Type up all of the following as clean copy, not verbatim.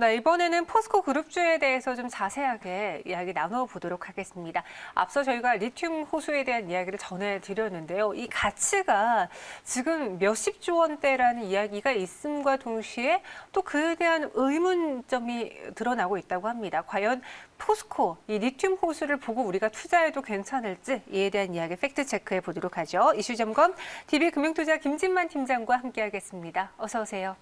네, 이번에는 포스코 그룹주에 대해서 좀 자세하게 이야기 나눠보도록 하겠습니다. 앞서 저희가 리튬 호수에 대한 이야기를 전해드렸는데요. 이 가치가 지금 몇십조 원대라는 이야기가 있음과 동시에 또 그에 대한 의문점이 드러나고 있다고 합니다. 과연 포스코, 이 리튬 호수를 보고 우리가 투자해도 괜찮을지 이에 대한 이야기 팩트 체크해 보도록 하죠. 이슈 점검 DB금융투자 김진만 팀장과 함께하겠습니다. 어서 오세요.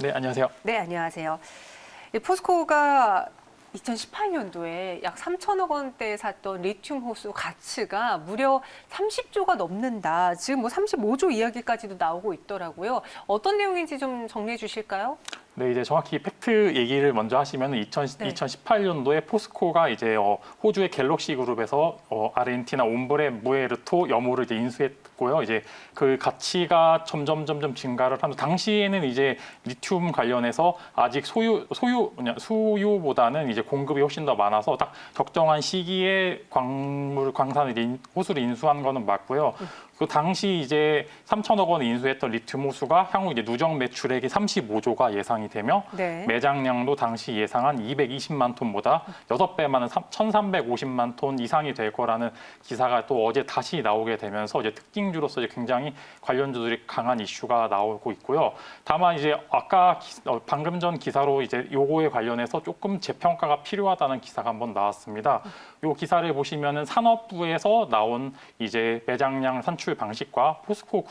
네, 안녕하세요. 네, 안녕하세요. 이 포스코가 2018년도에 약 3천억 원대에 샀던 리튬 호수 가치가 무려 30조가 넘는다. 지금 뭐 35조 이야기까지도 나오고 있더라고요. 어떤 내용인지 좀 정리해 주실까요? 네, 이제 정확히 팩트 얘기를 먼저 하시면 2018년도에 포스코가 이제 호주의 갤럭시 그룹에서 아르헨티나 옴브레 무에르토 염호를 이제 인수했고요. 이제 그 가치가 점점 증가를 하면서 당시에는 이제 리튬 관련해서 아직 수요보다는 이제 공급이 훨씬 더 많아서 딱 적정한 시기에 광산을 호수를 인수한 거는 맞고요. 그 당시 이제 3천억 원 인수했던 리튬 호수가 향후 이제 누적 매출액이 35조가 예상이 되며 네. 매장량도 당시 예상한 220만 톤보다 6배 많은 1,350만 톤 이상이 될 거라는 기사가 또 어제 다시 나오게 되면서 이제 특징주로서 이제 굉장히 관련주들이 강한 이슈가 나오고 있고요. 다만 이제 아까 방금 전 기사로 이제 요거에 관련해서 조금 재평가가 필요하다는 기사가 한번 나왔습니다. 요 기사를 보시면은 산업부에서 나온 이제 매장량 산출 방식과 포스코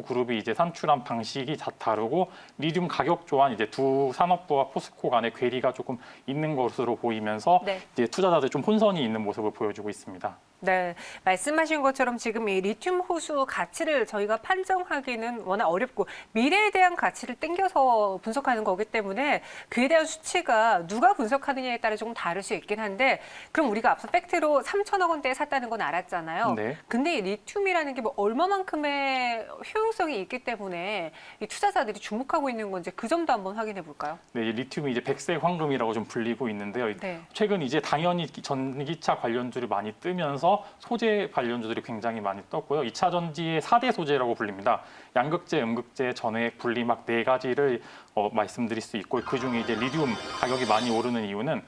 그룹이 이제 산출한 방식이 다르고 리튬 가격 조한 이제 두 산업부와 포스코 간의 괴리가 조금 있는 것으로 보이면서 네. 이제 투자자들 좀 혼선이 있는 모습을 보여주고 있습니다. 네, 말씀하신 것처럼 지금 이 리튬 호수 가치를 저희가 판정하기는 워낙 어렵고 미래에 대한 가치를 땡겨서 분석하는 거기 때문에 그에 대한 수치가 누가 분석하느냐에 따라 조금 다를 수 있긴 한데 그럼 우리가 앞서 팩트로 3천억 원대에 샀다는 건 알았잖아요. 네. 근데 이 리튬이라는 게 뭐 얼마만큼의 효용성이 있기 때문에 이 투자자들이 주목하고 있는 건지 그 점도 한번 확인해 볼까요? 네, 리튬이 이제 백색 황금이라고 좀 불리고 있는데요. 네. 최근 이제 당연히 전기차 관련주를 많이 뜨면서 소재 관련주들이 굉장히 많이 떴고요. 2차 전지의 4대 소재라고 불립니다. 양극재, 음극재, 전해액, 분리막 네 가지를 말씀드릴 수 있고 그중에 이제 리튬 가격이 많이 오르는 이유는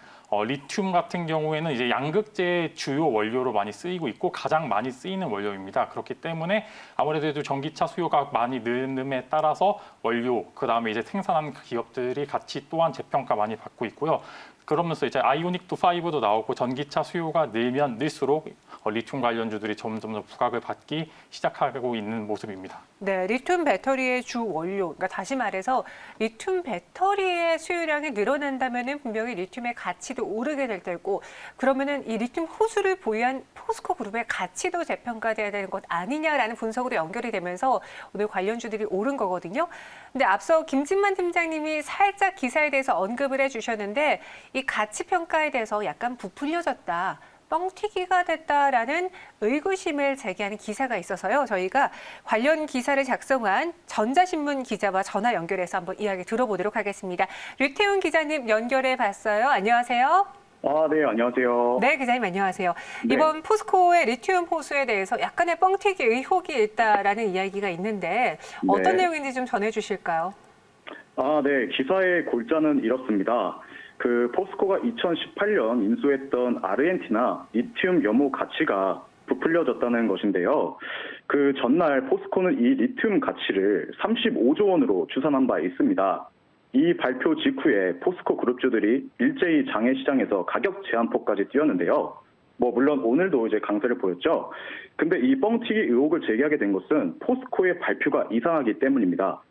리튬 같은 경우에는 이제 양극재의 주요 원료로 많이 쓰이고 있고 가장 많이 쓰이는 원료입니다. 그렇기 때문에 아무래도 전기차 수요가 많이 늘음에 따라서 원료, 그다음에 이제 생산하는 기업들이 가치 또한 재평가 많이 받고 있고요. 그러면서 이제 아이오닉 5도 나오고 전기차 수요가 늘면 늘수록 리튬 관련주들이 점점 더 부각을 받기 시작하고 있는 모습입니다. 네, 리튬 배터리의 주 원료, 그러니까 다시 말해서 리튬 배터리의 수요량이 늘어난다면은 분명히 리튬의 가치도 오르게 될 테고, 그러면은 이 리튬 호수를 보유한 포스코 그룹의 가치도 재평가돼야 되는 것 아니냐라는 분석으로 연결이 되면서 오늘 관련주들이 오른 거거든요. 근데 앞서 김진만 팀장님이 살짝 기사에 대해서 언급을 해주셨는데 이 가치 평가에 대해서 약간 부풀려졌다. 뻥튀기가 됐다라는 의구심을 제기하는 기사가 있어서요. 저희가 관련 기사를 작성한 전자신문 기자와 전화 연결해서 한번 이야기 들어보도록 하겠습니다. 류태훈 기자님 연결해 봤어요. 안녕하세요. 네, 안녕하세요. 네, 기자님 안녕하세요. 네. 이번 포스코의 리튬 호수에 대해서 약간의 뻥튀기 의혹이 있다라는 이야기가 있는데 어떤 네. 내용인지 좀 전해 주실까요? 네, 기사의 골자는 이렇습니다. 그 포스코가 2018년 인수했던 아르헨티나 리튬 염호 가치가 부풀려졌다는 것인데요. 그 전날 포스코는 이 리튬 가치를 35조 원으로 추산한 바 있습니다. 이 발표 직후에 포스코 그룹주들이 일제히 장외시장에서 가격 제한폭까지 뛰었는데요. 물론 오늘도 이제 강세를 보였죠. 근데 이 뻥튀기 의혹을 제기하게 된 것은 포스코의 발표가 이상하기 때문입니다.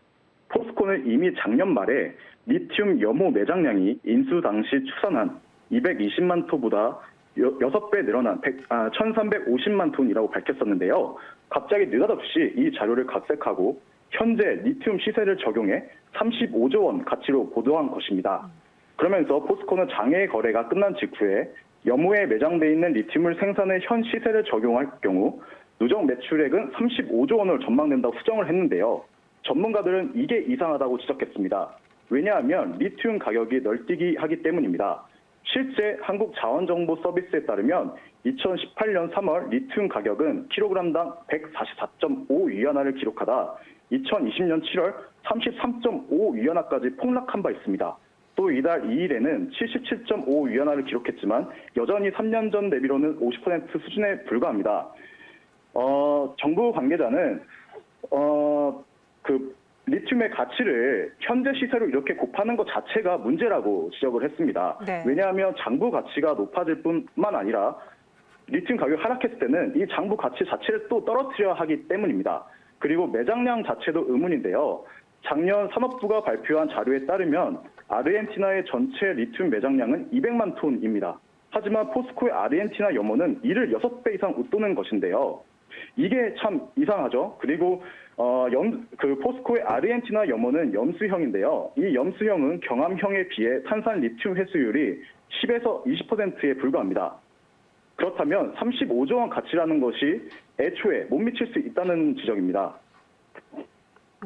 포스코는 이미 작년 말에 리튬 염호 매장량이 인수 당시 추산한 220만 톤보다 6배 늘어난 1,350만 톤이라고 밝혔었는데요. 갑자기 느닷없이 이 자료를 각색하고 현재 리튬 시세를 적용해 35조 원 가치로 보도한 것입니다. 그러면서 포스코는 장외 거래가 끝난 직후에 염호에 매장돼 있는 리튬을 생산해 현 시세를 적용할 경우 누적 매출액은 35조 원으로 전망된다고 수정을 했는데요. 전문가들은 이게 이상하다고 지적했습니다. 왜냐하면 리튬 가격이 널뛰기 하기 때문입니다. 실제 한국자원정보서비스에 따르면 2018년 3월 리튬 가격은 킬로그램당 144.5위안화를 기록하다 2020년 7월 33.5위안화까지 폭락한 바 있습니다. 또 이달 2일에는 77.5위안화를 기록했지만 여전히 3년 전 대비로는 50% 수준에 불과합니다. 정부 관계자는 그 리튬의 가치를 현재 시세로 이렇게 곱하는 것 자체가 문제라고 지적을 했습니다. 네. 왜냐하면 장부 가치가 높아질 뿐만 아니라 리튬 가격이 하락했을 때는 이 장부 가치 자체를 또 떨어뜨려야 하기 때문입니다. 그리고 매장량 자체도 의문인데요. 작년 산업부가 발표한 자료에 따르면 아르헨티나의 전체 리튬 매장량은 200만 톤입니다. 하지만 포스코의 아르헨티나 염호는 이를 6배 이상 웃도는 것인데요. 이게 참 이상하죠. 그리고 포스코의 아르헨티나 염호는 염수형인데요. 이 염수형은 경암형에 비해 탄산 리튬 회수율이 10에서 20%에 불과합니다. 그렇다면 35조 원 가치라는 것이 애초에 못 미칠 수 있다는 지적입니다.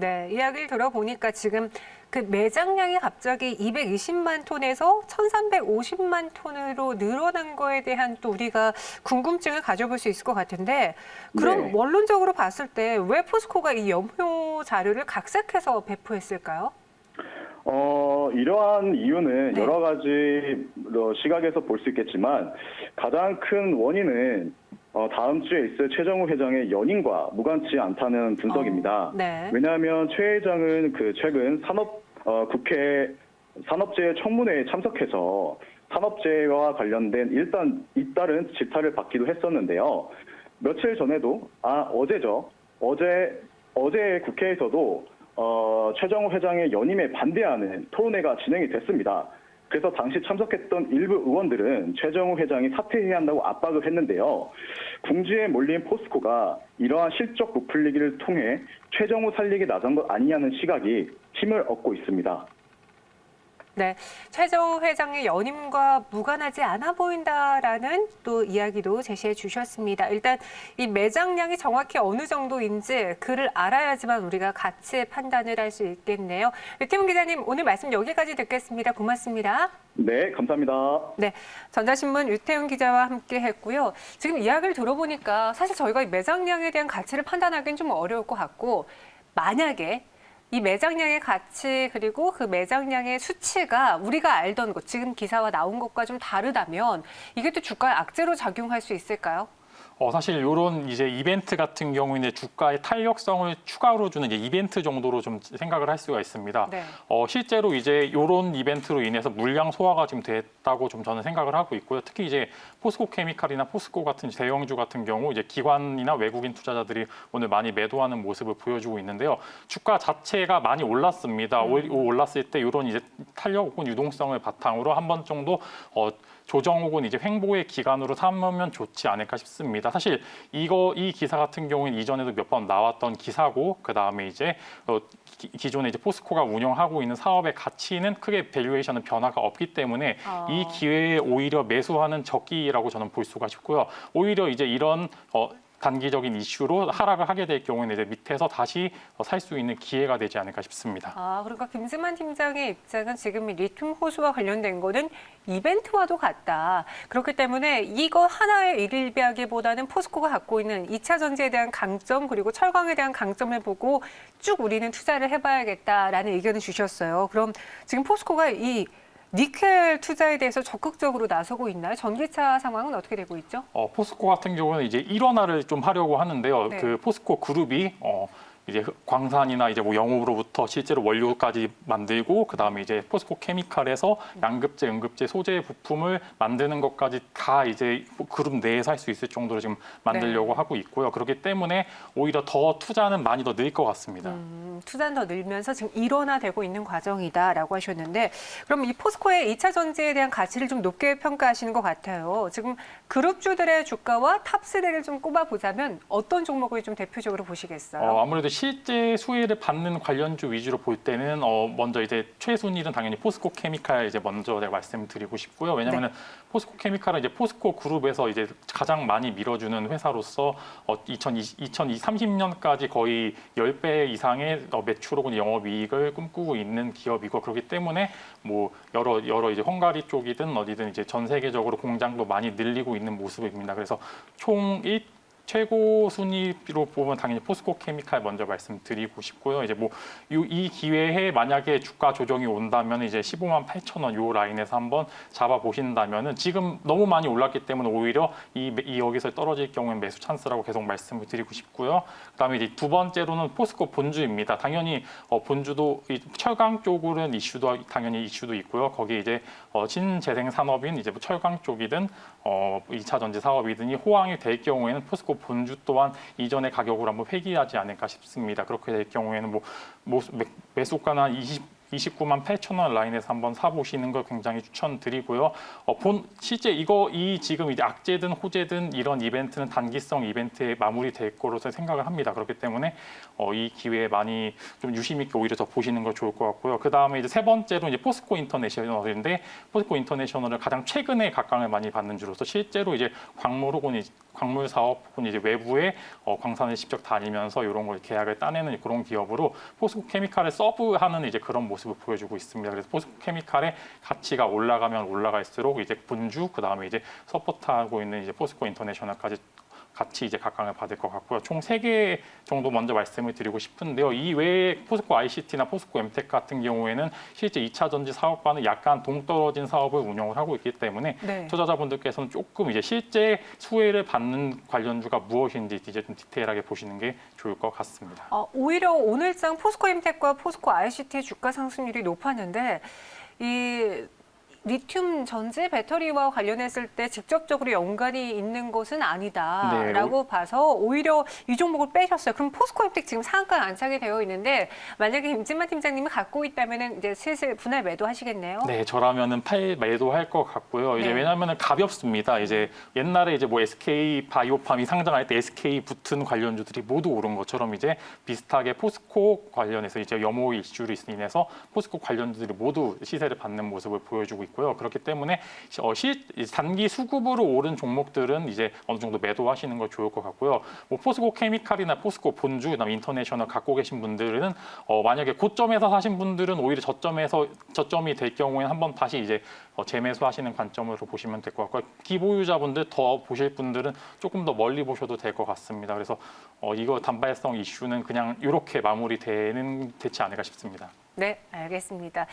네, 이야기를 들어보니까 지금 그 매장량이 갑자기 220만 톤에서 1350만 톤으로 늘어난 거에 대한 또 우리가 궁금증을 가져볼 수 있을 것 같은데 그럼 네. 원론적으로 봤을 때 왜 포스코가 이 염료 자료를 각색해서 배포했을까요? 이러한 이유는 네. 여러 가지 시각에서 볼 수 있겠지만 가장 큰 원인은 다음 주에 있을 최정우 회장의 연임과 무관치 않다는 분석입니다. 네. 왜냐하면 최 회장은 최근 국회 산업재해 청문회에 참석해서 산업재해와 관련된 일단 잇따른 질타를 받기도 했었는데요. 며칠 전에도 어제죠. 어제 국회에서도 최정우 회장의 연임에 반대하는 토론회가 진행이 됐습니다. 그래서 당시 참석했던 일부 의원들은 최정우 회장이 사퇴해야 한다고 압박을 했는데요. 궁지에 몰린 포스코가 이러한 실적 부풀리기를 통해 최정우 살리기 나선 것 아니냐는 시각이 힘을 얻고 있습니다. 네, 최정우 회장의 연임과 무관하지 않아 보인다라는 또 이야기도 제시해 주셨습니다. 일단 이 매장량이 정확히 어느 정도인지 그를 알아야지만 우리가 가치의 판단을 할 수 있겠네요. 유태훈 기자님, 오늘 말씀 여기까지 듣겠습니다. 고맙습니다. 네, 감사합니다. 네, 전자신문 유태훈 기자와 함께 했고요. 지금 이야기를 들어보니까 사실 저희가 이 매장량에 대한 가치를 판단하기는 좀 어려울 것 같고 만약에 이 매장량의 가치 그리고 그 매장량의 수치가 우리가 알던 것, 지금 기사와 나온 것과 좀 다르다면 이게 또 주가에 악재로 작용할 수 있을까요? 사실 이런 이제 이벤트 같은 경우는 주가의 탄력성을 추가로 주는 이제 이벤트 정도로 좀 생각을 할 수가 있습니다. 네. 실제로 이제 이런 이벤트로 인해서 물량 소화가 지금 됐다고 좀 저는 생각을 하고 있고요. 특히 이제 포스코 케미칼이나 포스코 같은 대형주 같은 경우 이제 기관이나 외국인 투자자들이 오늘 많이 매도하는 모습을 보여주고 있는데요. 주가 자체가 많이 올랐습니다. 올랐을 때 이런 이제 탄력 혹은 유동성을 바탕으로 한 번 정도 조정 혹은 이제 횡보의 기간으로 삼으면 좋지 않을까 싶습니다. 사실 이 기사 같은 경우는 이전에도 몇 번 나왔던 기사고 그 다음에 이제 기존에 이제 포스코가 운영하고 있는 사업의 가치는 크게 밸류에이션은 변화가 없기 때문에 이 기회에 오히려 매수하는 적기라고 저는 볼 수가 있고요. 오히려 이제 이런 단기적인 이슈로 하락을 하게 될 경우에는 이제 밑에서 다시 살 수 있는 기회가 되지 않을까 싶습니다. 그러니까 김승만 팀장의 입장은 지금 이 리튬 호수와 관련된 거는 이벤트와도 같다. 그렇기 때문에 이거 하나의 일일비하기보다는 포스코가 갖고 있는 2차 전지에 대한 강점 그리고 철강에 대한 강점을 보고 쭉 우리는 투자를 해봐야겠다라는 의견을 주셨어요. 그럼 지금 포스코가 이 니켈 투자에 대해서 적극적으로 나서고 있나요? 전기차 상황은 어떻게 되고 있죠? 포스코 같은 경우는 이제 일원화를 좀 하려고 하는데요. 네. 그 포스코 그룹이 이제 광산이나 이제 뭐 영업으로부터 실제로 원료까지 만들고 그다음에 이제 포스코 케미칼에서 양급제, 음급제, 소재 부품을 만드는 것까지 다 이제 그룹 내에서 할 수 있을 정도로 지금 만들려고 하고 있고요. 그렇기 때문에 오히려 더 투자는 많이 더 늘 것 같습니다. 투자는 더 늘면서 지금 일원화되고 있는 과정이다라고 하셨는데 그럼 이 포스코의 2차 전지에 대한 가치를 좀 높게 평가하시는 것 같아요. 지금 그룹주들의 주가와 탑3를 좀 꼽아보자면 어떤 종목을 좀 대표적으로 보시겠어요? 아무래도 실제 수혜를 받는 관련주 위주로 볼 때는 먼저 이제 최순위는 당연히 포스코 케미칼 이제 먼저 제가 말씀드리고 싶고요. 왜냐하면 포스코 케미칼은 이제 포스코 그룹에서 이제 가장 많이 밀어주는 회사로서 2030년까지 거의 10배 이상의 매출 혹은 영업이익을 꿈꾸고 있는 기업이고 그렇기 때문에 뭐 여러 이제 헝가리 쪽이든 어디든 이제 전 세계적으로 공장도 많이 늘리고 있는 모습입니다. 그래서 총 최고 순위로 보면 당연히 포스코 케미칼 먼저 말씀드리고 싶고요. 이제 뭐 이 기회에 만약에 주가 조정이 온다면 이제 15만 8천 원 요 라인에서 한번 잡아 보신다면은 지금 너무 많이 올랐기 때문에 오히려 이 여기서 떨어질 경우엔 매수 찬스라고 계속 말씀을 드리고 싶고요. 그다음에 이제 두 번째로는 포스코 본주입니다. 당연히 본주도 이 철강 쪽으로는 당연히 이슈도 있고요. 거기에 이제 신재생 산업인 이제 뭐 철강 쪽이든 2차 전지 사업이든이 호황이 될 경우에는 포스코 본주 또한 이전의 가격으로 한번 회귀하지 않을까 싶습니다. 그렇게 될 경우에는 매수가는 한 29만 8천 원 라인에서 한번 사보시는 걸 굉장히 추천드리고요. 실제 지금 이제 악재든 호재든 이런 이벤트는 단기성 이벤트에 마무리될 거로서 생각을 합니다. 그렇기 때문에 이 기회에 많이 좀 유심 있게 오히려 더 보시는 걸 좋을 것 같고요. 그 다음에 이제 세 번째로 이제 포스코 인터내셔널인데 포스코 인터내셔널을 가장 최근에 각광을 많이 받는 주로서 실제로 이제 광물 사업 혹은 이제 외부의 광산을 직접 다니면서 이런 걸 계약을 따내는 그런 기업으로 포스코 케미칼을 서브하는 이제 그런 모습을 보여주고 있습니다. 그래서 포스코 케미칼의 가치가 올라가면 올라갈수록 이제 본주 그다음에 이제 서포트하고 있는 이제 포스코 인터내셔널까지 같이 이제 각광을 받을 것 같고요. 총 3개 정도 먼저 말씀을 드리고 싶은데요. 이 외에 포스코 ICT나 포스코 엠텍 같은 경우에는 실제 2차 전지 사업과는 약간 동떨어진 사업을 운영을 하고 있기 때문에 네. 투자자분들께서는 조금 이제 실제 수혜를 받는 관련주가 무엇인지 이제 좀 디테일하게 보시는 게 좋을 것 같습니다. 오히려 오늘장 포스코 엠텍과 포스코 ICT의 주가 상승률이 높았는데 이 리튬 전지 배터리와 관련했을 때 직접적으로 연관이 있는 것은 아니다라고 봐서 오히려 이 종목을 빼셨어요. 그럼 포스코 엠텍 지금 상한가에 안착이 되어 있는데 만약에 임진만 팀장님이 갖고 있다면 이제 슬슬 분할 매도하시겠네요. 네, 저라면은 매도할 것 같고요. 이제 네. 왜냐하면은 가볍습니다. 이제 옛날에 이제 뭐 SK 바이오팜이 상장할 때 SK 붙은 관련주들이 모두 오른 것처럼 이제 비슷하게 포스코 관련해서 이제 염호 이슈로 인해서 포스코 관련주들이 모두 시세를 받는 모습을 보여주고 있고요. 그렇기 때문에 단기 수급으로 오른 종목들은 이제 어느 정도 매도하시는 걸 좋을 것 같고요. 뭐 포스코 케미칼이나 포스코 본주, 그다음 인터내셔널 갖고 계신 분들은 만약에 고점에서 사신 분들은 오히려 저점이 될 경우에 한번 다시 이제 재매수하시는 관점으로 보시면 될 것 같고요. 기보유자분들 더 보실 분들은 조금 더 멀리 보셔도 될 것 같습니다. 그래서 이거 단발성 이슈는 그냥 이렇게 마무리되지 않을까 싶습니다. 네, 알겠습니다.